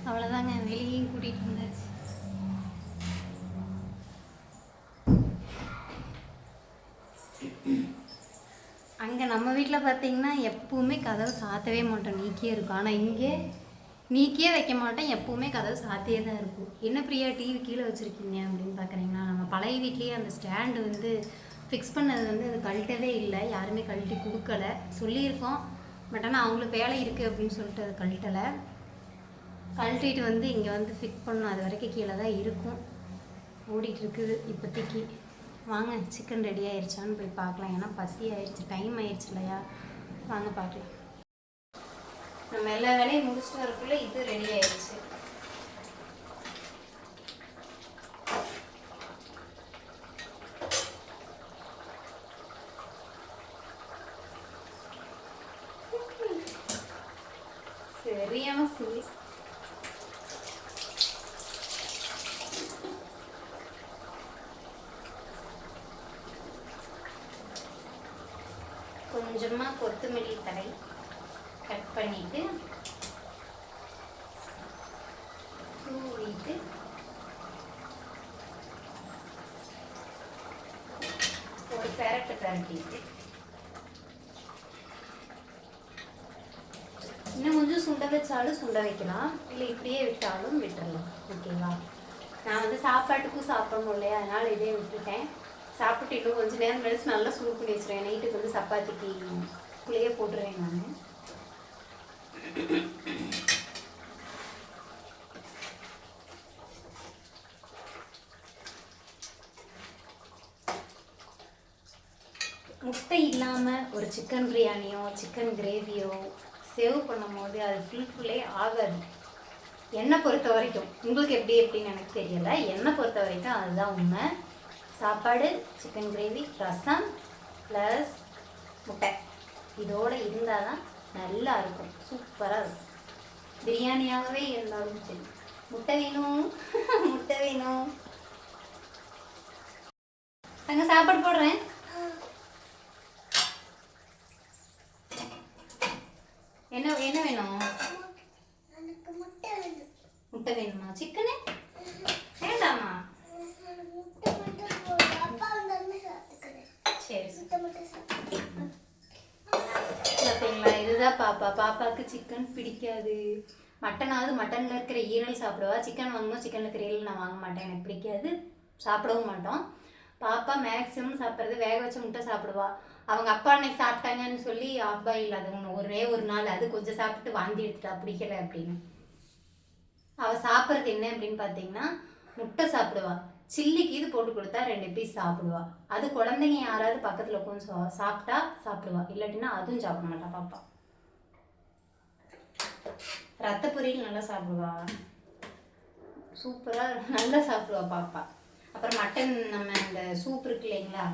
அவ்வளோதாங்க, வெளியே கூட்டிகிட்டு வந்தாச்சு. அங்கே நம்ம வீட்டில் பார்த்தீங்கன்னா எப்பவுமே கதவு சாத்தவே மாட்டோம், நீக்கியே இருக்கும். ஆனால் இங்கே நீக்கியே வைக்க மாட்டேன், எப்பவுமே கதவு சாத்தியே தான் இருக்கும். என்ன பிரியா டிவி கீழே வச்சுருக்கீங்க அப்படின்னு பார்க்குறீங்கன்னா, நம்ம பழைய வீட்லேயே அந்த ஸ்டாண்டு வந்து ஃபிக்ஸ் பண்ணது வந்து அது கழட்டவே இல்லை, யாருமே கழட்டி கொடுக்கல. சொல்லியிருக்கோம், பட் ஆனால் அவங்களுக்கு வேலை இருக்குது அப்படின்னு சொல்லிட்டு அது கழட்டலை. கழட்டிட்டு வந்து இங்கே வந்து ஃபிட் பண்ணணும். அது வரைக்கும் கீழே தான் இருக்கும், ஓடிட்டுருக்குது இப்போதைக்கு. வாங்க சிக்கன் ரெடி ஆயிடுச்சான்னு போய் பார்க்கலாம். ஏன்னா பசி ஆயிடுச்சு, டைம் ஆயிடுச்சு இல்லையா. வாங்க பார்க்கலாம். நம்ம எல்லா வேலையும் முடிச்சுட்டு வரக்குள்ளே இது ரெடி ஆயிடுச்சு. சரியான சிலி. கொஞ்சமாக கொத்தமல்லி தழை கட் பண்ணிட்டு தூவிட்டு ஒரு பெரட்டிட்டு இன்னும் கொஞ்சம் சுண்ட வச்சாலும் சுண்ட வைக்கலாம், இல்லை இப்படியே விட்டாலும் விட்டுடலாம். ஓகேவா. நான் வந்து சாப்பாட்டுக்கும் சாப்பிடணும் இல்லையா, அதனால் இதே விட்டுட்டேன். சாப்பிட்டு இன்னும் கொஞ்சம் நேரம் கழிச்சு நல்லா சூடு பண்ணி வச்சுருவேன். நைட்டுக்கு வந்து சப்பாத்திக்கு குள்ளேயே போட்டுருவேன் நான். முட்டை இல்லாமல் ஒரு சிக்கன் பிரியாணியோ சிக்கன் கிரேவியோ சேவ் பண்ணும் போது அது ஃபுல்ஃபுல்லே ஆகாது. என்னை பொறுத்த வரைக்கும், உங்களுக்கு எப்படி எப்படின்னு எனக்கு தெரியலை, என்னை பொறுத்த வரைக்கும் அதுதான் உண்மை. சாப்பாடு, சிக்கன் கிரேவி, ரசம் ப்ளஸ் முட்டை இதோடு இருந்தால் தான் நல்லா இருக்கும், சூப்பராக இருக்கும். பிரியாணியாகவே இருந்தாலும் சரி. முட்டை வேணும் முட்டை வேணும். அங்கே சாப்பாடு போடுறேன். என்ன என்ன வேணும்? முட்டை வேணுமா? சிக்கனு வேண்டாமா? சரி பார்த்தீங்களா, இதுதான் பாப்பாவுக்கு சிக்கன் பிடிக்காது. மட்டனாவது மட்டனில் இருக்கிற ஈரல் சாப்பிடுவா. சிக்கன் வாங்கும்போது சிக்கனில் இருக்கிற ஈரல் நான் வாங்க மாட்டேன், எனக்கு பிடிக்காது, சாப்பிடவும் மாட்டோம். பாப்பா மேக்ஸிமம் சாப்பிட்றது வேக வச்ச முட்டை சாப்பிடுவா. அவங்க அப்பா அன்னைக்கு சாப்பிட்டாங்கன்னு சொல்லி ஆஃப் பாயில் அது ஒரே ஒரு நாள் அது கொஞ்சம் சாப்பிட்டு வாந்தி எடுத்துட்டா, பிடிக்கல அப்படின்னு. அவள் சாப்பிட்றது என்ன அப்படின்னு பார்த்தீங்கன்னா முட்டை சாப்பிடுவா. சில்லிக்கு இது போட்டு கொடுத்தா 2 பீஸ் சாப்பிடுவா. அது குழந்தைங்க யாராவது பக்கத்தில் உட்காந்து சாப்பிட்டா சாப்பிடுவா, இல்லாட்டினா அதுவும் சாப்பிட மாட்டா பாப்பா. ரத்த பொரியல் நல்லா சாப்பிடுவா, சூப்பராக நல்லா சாப்பிடுவா பாப்பா. அப்புறம் மட்டன் நம்ம இந்த சூப் இருக்கு இல்லைங்களா,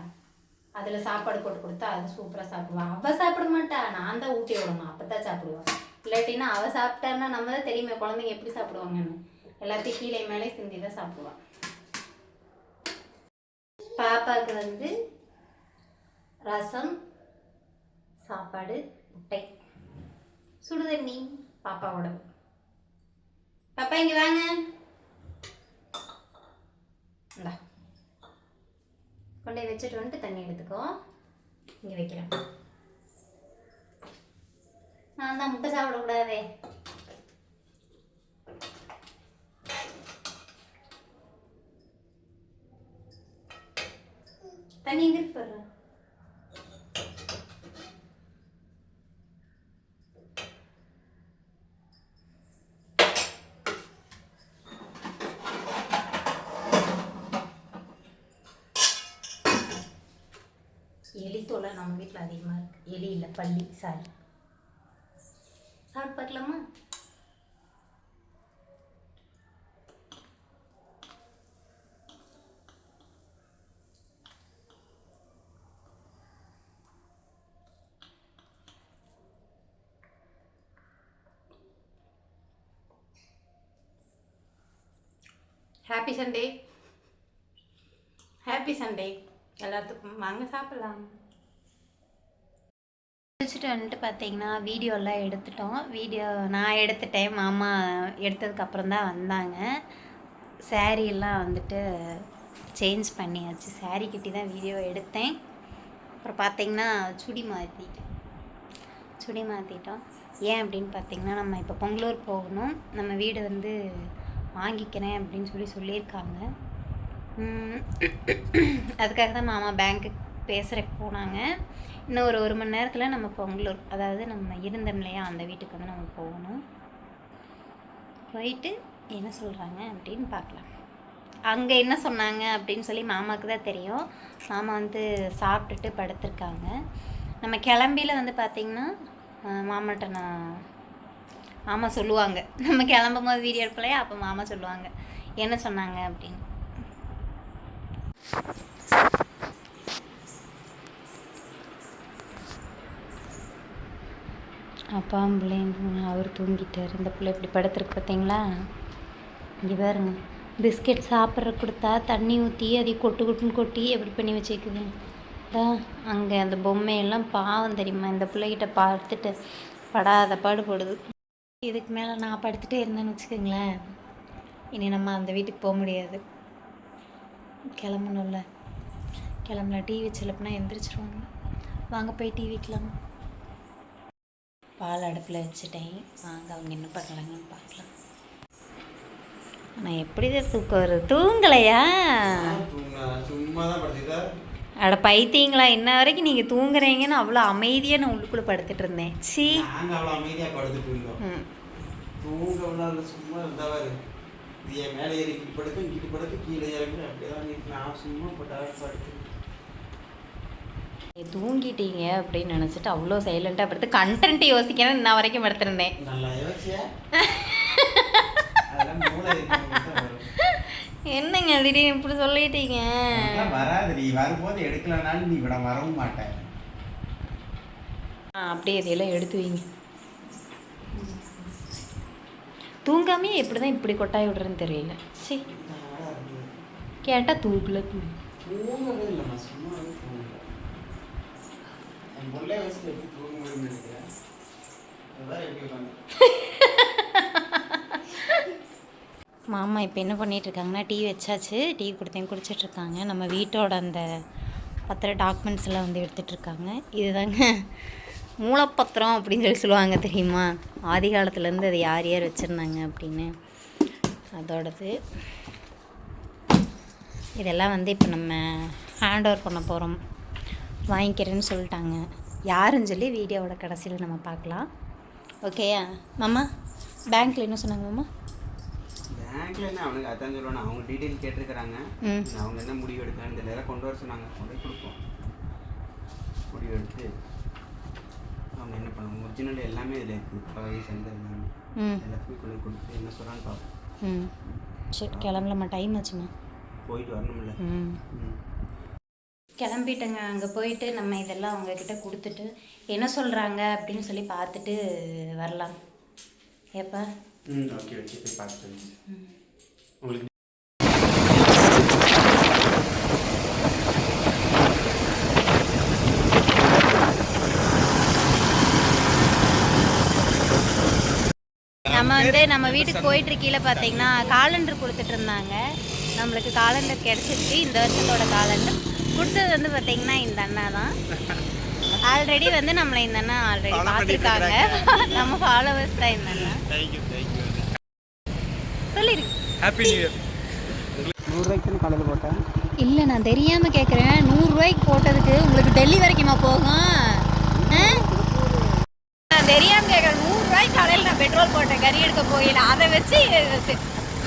அதில் சாப்பாடு போட்டு கொடுத்தா அது சூப்பராக சாப்பிடுவா. அவள் சாப்பிட மாட்டா, நான் தான் ஊட்டி விடணும், அப்போ தான் சாப்பிடுவா. இல்லாட்டினா அவள் சாப்பிட்டான்னா நம்ம தான் தெரியுமே குழந்தைங்க எப்படி சாப்பிடுவாங்கன்னு, எல்லாத்தையும் கீழே மேலே சிந்தி தான் சாப்பிடுவா. பாப்பாவுக்கு வந்து ரசம், சாப்பாடு, முட்டை, சுடுதண்ணி பாப்பாவோட. பாப்பா இங்கே வாங்க, இந்தா கொண்டே வச்சுட்டு வந்துட்டு தண்ணி எடுத்துக்கோ. இங்கே வைக்கிறேன். நான் தான் முட்டை சாப்பிடக்கூடாதே. தண்ணி எங்கே போடுறேன். எலி தொலை நம்ம வீட்டில் அதிகமாக இருக்குது. எலி இல்லை, பள்ளி, சாரி. சாப்பிட்டு பார்க்கலாமா? ஹாப்பி சண்டே, ஹாப்பி சண்டே எல்லாத்துக்கும். வாங்க சாப்பிடலாம். குளிச்சுட்டு வந்துட்டு பார்த்தீங்கன்னா வீடியோலாம் எடுத்துட்டோம். வீடியோ நான் எடுத்துட்டேன், மாமா எடுத்ததுக்கப்புறம் தான் வந்தாங்க. சாரீலாம் வந்துட்டு சேஞ்ச் பண்ணியாச்சு, சாரீ கட்டி தான் வீடியோ எடுத்தேன். அப்புறம் பார்த்தீங்கன்னா சுடி மாற்றிட்டோம். ஏன் அப்படின்னு பார்த்தீங்கன்னா நம்ம இப்போ பொங்கலூர் போகணும், நம்ம வீடு வந்து வாங்கிக்கிறேன் அப்படின்னு சொல்லியிருக்காங்க. அதுக்காக தான் மாமா பேங்க்குக்கு பேசுகிறக்கு போனாங்க. இன்னும் ஒரு 1 மணி நேரத்தில் நம்ம பொங்கலூர், அதாவது நம்ம இருந்தோம் இல்லையா அந்த வீட்டுக்கு வந்து நம்ம போகணும். போயிட்டு என்ன சொல்கிறாங்க அப்படின்னு பார்க்கலாம். அங்கே என்ன சொன்னாங்க அப்படின்னு சொல்லி மாமாவுக்கு தான் தெரியும். மாமா வந்து சாப்பிட்டுட்டு படுத்திருக்காங்க. நம்ம கிளம்பியில் வந்து பார்த்திங்கன்னா மாமாட்ட மாமா சொல்லுவாங்க, நம்ம கிளம்பும் போது வீடியோ எடுக்கலையா, அப்போ மாமா சொல்லுவாங்க என்ன சொன்னாங்க அப்படின்னு. அப்பா பிள்ளைங்க அவர் தூங்கிட்டார், இந்த பிள்ளை இப்படி படுத்துருக்கு பார்த்தீங்களா. இங்கே பாருங்க, பிஸ்கெட் சாப்பிட்ற கொடுத்தா தண்ணி ஊற்றி அதை கொட்டுன்னு கொட்டி எப்படி பண்ணி வச்சுக்குது. தான் அங்கே அந்த பொம்மையெல்லாம் பாவம் தெரியுமா, இந்த பிள்ளைகிட்ட பார்த்துட்டு படாத பாடுபடுது. இதுக்கு மேலே நான் படுத்துகிட்டே இருந்தேன்னு வச்சுக்கோங்களேன், இனி நம்ம அந்த வீட்டுக்கு போக முடியாது. கிளம்பணும்ல, கிளம்பல டிவி வச்சிலப்புனா எந்திரிச்சிருவாங்க. வாங்க போய் டிவிக்கலாம். பால் அடுப்பில் வச்சுட்டேன், வாங்க அவங்க என்ன பார்க்கலாங்கன்னு பார்க்கலாம். நான் எப்படி தான் தூக்கம் வருது, தூங்கலையா? சும்மா தான் படுத்துக்கிட்டா. அட பைத்தியங்களா, இன்ன வரைக்கும் நீங்கள் தூங்குறீங்கன்னு அவ்வளோ அமைதியாக நான் உள்ளுக்குள்ளே படுத்துட்டு இருந்தேன். சி, நாங்கள் அவ்வளோ அமைதியாக படுத்துட்டு இருந்தோம். தூங்க சும்மா இருந்தாவாரு, இது என் மேலே ஏறி இங்கிட்டு படுத்து கீழே இறங்கி அப்படியே நான் சும்மா படுத்து. தூங்கிட்டீங்க அப்படின்னு நினச்சிட்டு அவ்வளோ சைலண்ட்டாக படுத்து கண்டென்ட் யோசிக்கணும்னு நான் வரைக்கும் படுத்துருந்தேன். நல்லா யோசிச்சியா? அதெல்லாம் மூளை என்னங்க திடீர்னு இப்படி சொல்லிட்டீங்க? வராது, நீ வரும்போது எடுக்கலனாலும் நீ விட வரவும் மாட்டேன். அப்படியே இதையெல்லாம் எடுத்து வைங்க. தூங்காமே எப்படி தான் இப்படி கொட்டாய் விடுறேன்னு தெரியல. சரி, கேட்டால் தூங்கவே இல்லைம்மா, சும்மா தூங்கல. என் பிள்ளை வயசுல எப்படி தூங்க முடியும்னு நினைக்கிறேன். அதான் எப்படி உட்காந்து மாமா இப்போ என்ன பண்ணிகிட்ருக்காங்கன்னா, டீ வச்சாச்சு, டீ கொடுத்தேன், குடிச்சிட்ருக்காங்க. நம்ம வீட்டோட அந்த பத்திர டாக்குமெண்ட்ஸ் எல்லாம் வந்து எடுத்துகிட்ருக்காங்க. இதுதாங்க மூலப்பத்திரம் அப்படின்னு சொல்லுவாங்க தெரியுமா, ஆதி காலத்துலேருந்து அதை யார் யார் வச்சுருந்தாங்க அப்படின்னு. அதோடது இதெல்லாம் வந்து இப்போ நம்ம ஹேண்ட் ஓவர் பண்ண போகிறோம். வாங்கிக்கிறேன்னு சொல்லிட்டாங்க. யாருன்னு சொல்லி வீடியோவோட கடைசியில் நம்ம பார்க்கலாம். ஓகேயா மாமா? பேங்க்கில் என்ன சொன்னாங்க மாமா? பேங்க்ல என்ன அவனுக்கு அதான் சொல்லுவாங்க, அவங்க டீட்டெயில் கேட்டிருக்கிறாங்க. அவங்க என்ன முடிவு எடுக்கலான்னு தெரியல, கொண்டு வர சொன்னாங்க, கொண்டு போய் கொடுப்போம். முடிவு எடுத்து அவங்க என்ன பண்ணுவாங்க, ஒரிஜினல் எல்லாமே இதில் இருக்குது, பழைய சென்டர் எல்லாமே எல்லாத்துக்கும் கொண்டு கொடுத்து என்ன சொல்கிறான்னு பார்ப்போம். சரி கிளம்பலாமா? டைம் ஆச்சுமா, போயிட்டு வரணும்ல. கிளம்பிட்டேங்க. அங்கே போயிட்டு நம்ம இதெல்லாம் அவங்கக்கிட்ட கொடுத்துட்டு என்ன சொல்கிறாங்க அப்படின்னு சொல்லி பார்த்துட்டு வரலாம். ஏப்பா? ஓகே ஓகே, போய் பார்த்துட்டு உங்களுக்கு நம்ம வீட்டுக்கு போயிட்டு கீழே பார்த்தீங்கன்னா காலண்டர் கொடுத்துட்டு இருந்தாங்க. நம்மளுக்கு காலண்டர் கிடச்சிருக்கு. இந்த வருஷத்தோட காலண்டர் கொடுத்தது வந்து பார்த்தீங்கன்னா இந்த அண்ணா தான். ஆல்ரெடி வந்து நம்மளை இந்த அண்ணா ஆல்ரெடி பார்த்துருக்காங்க. நம்ம ஃபாலோவர்ஸ் தான் இந்த அண்ணா. சொல்லிடு. Happy new year. 100 ரூபாய்க்கு காலையில் போட்டேன். இல்லை, நான் தெரியாமல் கேட்குறேன். 100 ரூபாய்க்கு போட்டதுக்கு உங்களுக்கு டெல்லி வரைக்குமா போகும்? நான் தெரியாமல் கேட்குறேன். 100 ரூபாய்க்கு காலையில் நான் பெட்ரோல் போட்டேன் கறி எடுக்க போயில. அதை வச்சு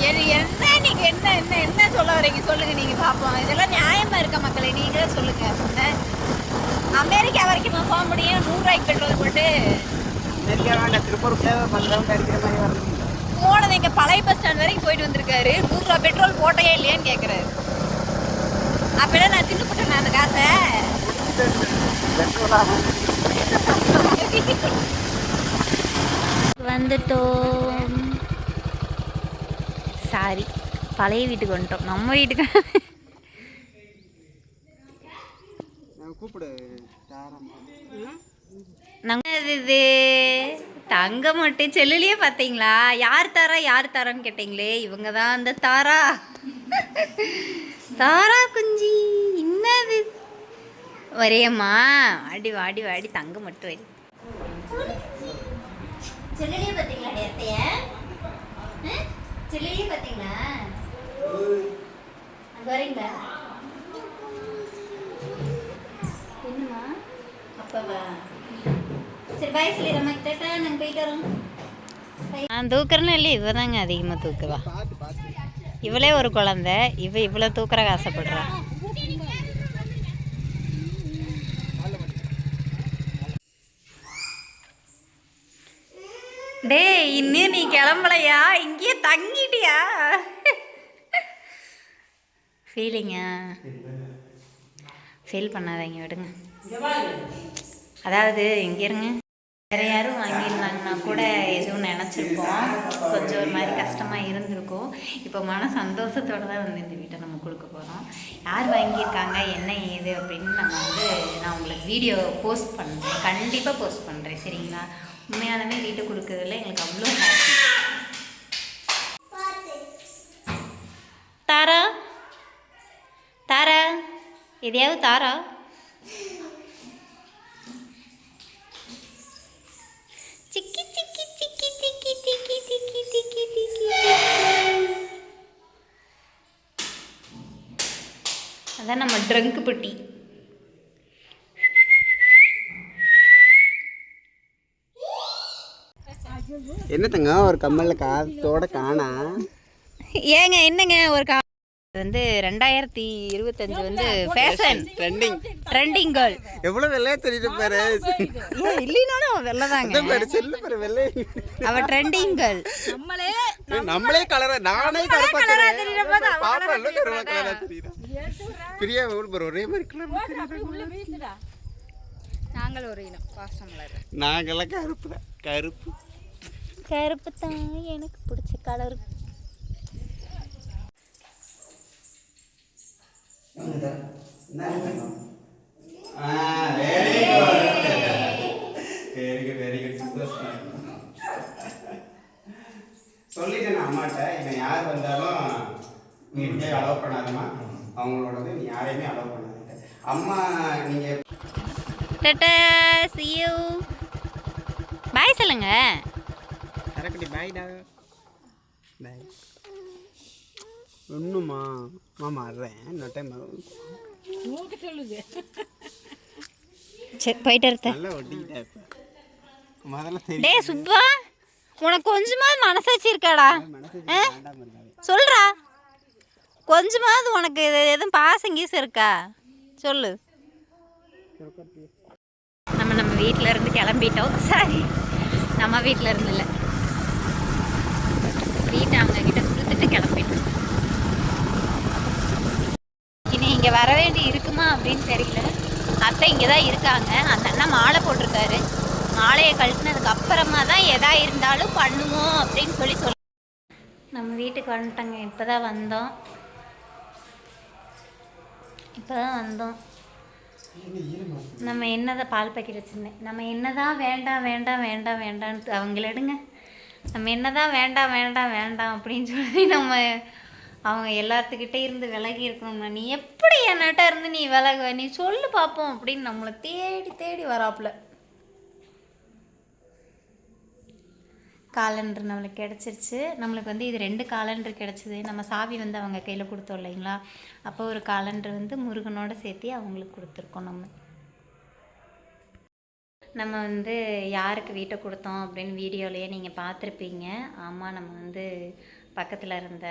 என்ன நீங்கள் என்ன சொல்ல வரீங்க சொல்லுங்கள். நீங்கள் பார்ப்போம். இதெல்லாம் நியாயமாக இருக்க மக்களே, நீங்களே சொல்லுங்கள். அமெரிக்கா வரைக்குமா போக முடியும் 100 ரூபாய்க்கு பெட்ரோல் போட்டு? அமெரிக்கா வேண்டாம், திருப்பூர் பண்ணுறவங்க அடிக்கிற மாதிரி வரணும். போனது எங்கள் பழைய பஸ் ஸ்டாண்ட் வரைக்கும் போயிட்டு வந்திருக்காரு. 100 ரூபா பெட்ரோல் போட்டையே இல்லையான்னு கேட்குறாரு. அப்பெல்லாம் நான் தின்னு போட்டேன் அந்த காசை. வந்துட்டோம். சாரி, பழைய வீட்டுக்கு வந்துட்டோம். நம்ம வீட்டுக்கு கூப்பிடு. இது தங்க மட்டும் செல்லுலேயே பார்த்தீங்களா? யார் தாரான்னு கேட்டிங்களே, இவங்க தான் அந்த தாரா. தாரா குஞ்சி என்னது வரையம்மா? வாடி வாடி வாடி, தங்க மட்டும் வரி. செல்லுலேயே பார்த்தீங்களா? நேரத்தைய செல்லுலேயே பார்த்தீங்களா? அங்கே வரீங்களா? என்னம்மா அப்பாவா? சரி பாய் சொல்லிடுறேம்மா. கேட்டா நாங்கள் போயிட்டு வரோம். நான் தூக்குறேன்னு இல்லை, இவ தாங்க அதிகமாக தூக்குவா. இவளே ஒரு குழந்தை, இவ்வளோ தூக்குற ஆசைப்படுறா. டே, இன்னும் நீ கிளம்பலையா? இங்கேயே தங்கிட்டியா? ஃபீலிங்கா? ஃபீல் பண்ணாதீங்க, விடுங்க. அதாவது இங்கே இருங்க, வேறு யாரும் வாங்கியிருந்தாங்கன்னா கூட எதுவும் நினச்சிருப்போம், கொஞ்சம் ஒரு மாதிரி கஷ்டமாக இருந்திருக்கும். இப்போ மன சந்தோஷத்தோடு தான் வந்து இந்த வீட்டை நம்ம கொடுக்க போகிறோம். யார் வாங்கியிருக்காங்க என்ன ஏது அப்படின்னு நான் உங்களுக்கு வீடியோ போஸ்ட் பண்ணுறேன், கண்டிப்பாக போஸ்ட் பண்ணுறேன். சரிங்களா? உண்மையானமே வீட்டை கொடுக்கறதுல எங்களுக்கு அவ்வளோ ஹாப்பி. தாரா தாரா, எதையாவது தாரா. சிக்கி சிக்கி சிக்கி சிக்கி சிக்கி சிக்கி சிக்கி சிக்கி. அதான் நம்ம ட்ரங்க் பெட்டி. என்னத்தங்க ஒரு கம்மலில் காத்தோட காணா? ஏங்க என்னங்க ஒரு வந்து 2025 வந்து ஃபேஷன் ட்ரெண்டிங் கேர்ள். எவ்வளோ வெள்ளையா தெரியுது பாரு. இல்லைனாலும் அவன் வெள்ளை தாங்க. வெள்ளை அவ ட்ரெண்டிங் கேர்ள். நம்மளே கலரா, நானே கலரா பிரியா ஒரே மாதிரி கலர். நாங்கள் ஒரு இனம் பாசமலர். நாங்கெல்லாம் கருப்பு தான். கருப்பு தான் எனக்கு பிடிச்ச கலர். சொல்லிட்டேன் அம்மாட்ட, இவன் யார் வந்தாலும் வீட்டை அலோவ் பண்ணாதம்மா, அவங்களோடது நீ யாரையுமே அலோவ் பண்ணாதீங்க. அம்மா நீங்கள் டாடா, see you. பாய் சொல்லுங்க. கரெக்டி பாய்டா. பாய். ஒன்றுமா மாமா வர்றேன் இன்னொரு டைம் சரி போயிட்டு இருக்க. நல்லா ஒட்டிக்கிட்டேன் இப்போ. முதல்ல தெரியும். டே சுப்பா, உனக்கு கொஞ்சமாவது மனசாட்சி இருக்காடா? மனசு வேண்டாம இருக்காது. சொல்கிறா, கொஞ்சமாவது உனக்கு எதுவும் பாசம் கீசம் இருக்கா சொல்லு. நம்ம வீட்டில் இருந்து கிளம்பிட்டோம். சாரி, நம்ம வீட்டில் இருந்து இல்லை, வீட்டை அவங்கக்கிட்ட கொடுத்துட்டு கிளம்பிட்டோம். இனி இங்கே வர வேண்டி இருக்குமா அப்படின்னு தெரியல. அத்தை இங்கே தான் இருக்காங்க. அந்த அண்ணா மாலை போட்டிருக்காரு. மாலையை கழட்டினதுக்கு அப்புறமா தான் எதா இருந்தாலும் பண்ணுவோம் அப்படின்னு சொல்லி நம்ம வீட்டுக்கு வந்துட்டோங்க. இப்போ தான் வந்தோம். நம்ம என்னதான் பால் பாக்கெட் வச்சுருந்தேன். நம்ம என்னதான் வேண்டாம் வேண்டாம் வேண்டாம் வேண்டான்ட்டு அவங்கள எடுங்க. நம்ம என்னதான் வேண்டாம் வேண்டாம் வேண்டாம் அப்படின்னு சொல்லி நம்ம அவங்க எல்லாத்துக்கிட்டே இருந்து விலகி இருக்கணும்னா, நீ எப்படி என்னட்ட இருந்து நீ விலகுவ, நீ சொல்லு பார்ப்போம் அப்படின்னு நம்மளை தேடி தேடி வராப்புல. காலண்டர் நம்மளுக்கு கிடச்சிருச்சு. நம்மளுக்கு வந்து இது 2 காலண்டர் கிடச்சிது. நம்ம சாவி வந்து அவங்க கையில் கொடுத்தோம் இல்லைங்களா, அப்போ ஒரு காலண்டர் வந்து முருகனோட சேர்த்து அவங்களுக்கு கொடுத்துருக்கோம். நம்ம வந்து யாருக்கு வீட்டை கொடுத்தோம் அப்படின்னு வீடியோலையே நீங்கள் பார்த்துருப்பீங்க. ஆமாம், நம்ம வந்து பக்கத்தில் இருந்த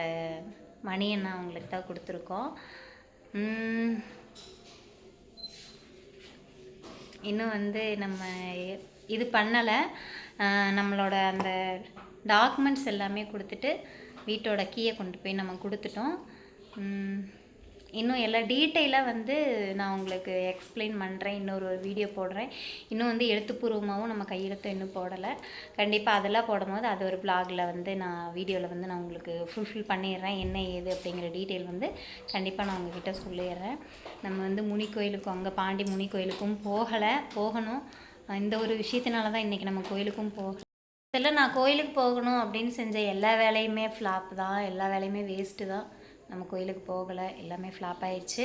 மணியண்ணா அவங்களுக்கு தான் கொடுத்துருக்கோம். இன்னும் வந்து நம்ம இது பண்ணலை. நம்மளோட அந்த டாக்குமெண்ட்ஸ் எல்லாமே கொடுத்துட்டு வீட்டோட கீயை கொண்டு போய் நம்ம கொடுத்துட்டோம். இன்னும் எல்லா டீட்டெயிலாக வந்து நான் உங்களுக்கு எக்ஸ்பிளைன் பண்ணுறேன். இன்னொரு வீடியோ போடுறேன். இன்னும் வந்து எழுத்துப்பூர்வமாகவும் நம்ம கையெழுத்தும் இன்னும் போடலை. கண்டிப்பாக அதெல்லாம் போடும்போது அது ஒரு பிளாகில் வந்து நான் வீடியோவில் வந்து நான் உங்களுக்கு ஃபுல்ஃபில் பண்ணிடுறேன். என்ன ஏது அப்படிங்கிற டீட்டெயில் வந்து கண்டிப்பாக நான் உங்ககிட்ட சொல்லிடுறேன். நம்ம வந்து முனி கோயிலுக்கும், அங்கே பாண்டி முனி கோயிலுக்கும் போகணும். இந்த ஒரு விஷயத்தினால தான் இன்றைக்கி நம்ம கோயிலுக்கும் இதெல்லாம் நான் கோயிலுக்கு போகணும் அப்படின்னு செஞ்ச எல்லா வேலையுமே ஃப்ளாப் தான். எல்லா வேலையுமே வேஸ்ட்டு தான். நம்ம கோயிலுக்கு போகலை, எல்லாமே ஃப்ளாப் ஆயிடுச்சு.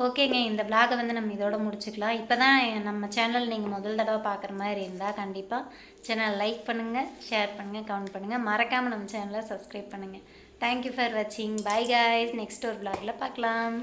ஓகேங்க, இந்த விளாகை வந்து நம்ம இதோட முடிச்சுக்கலாம். இப்போ தான் நம்ம சேனல் நீங்கள் முதல் தடவை பார்க்குற மாதிரி இருந்தால் கண்டிப்பாக சேனல் லைக் பண்ணுங்கள், ஷேர் பண்ணுங்கள், கமெண்ட் பண்ணுங்கள். மறக்காமல் நம்ம சேனலை சப்ஸ்கிரைப் பண்ணுங்கள். தேங்க்யூ ஃபார் வாட்சிங். Bye guys. நெக்ஸ்ட் ஒரு விளாகில் பார்க்கலாம்.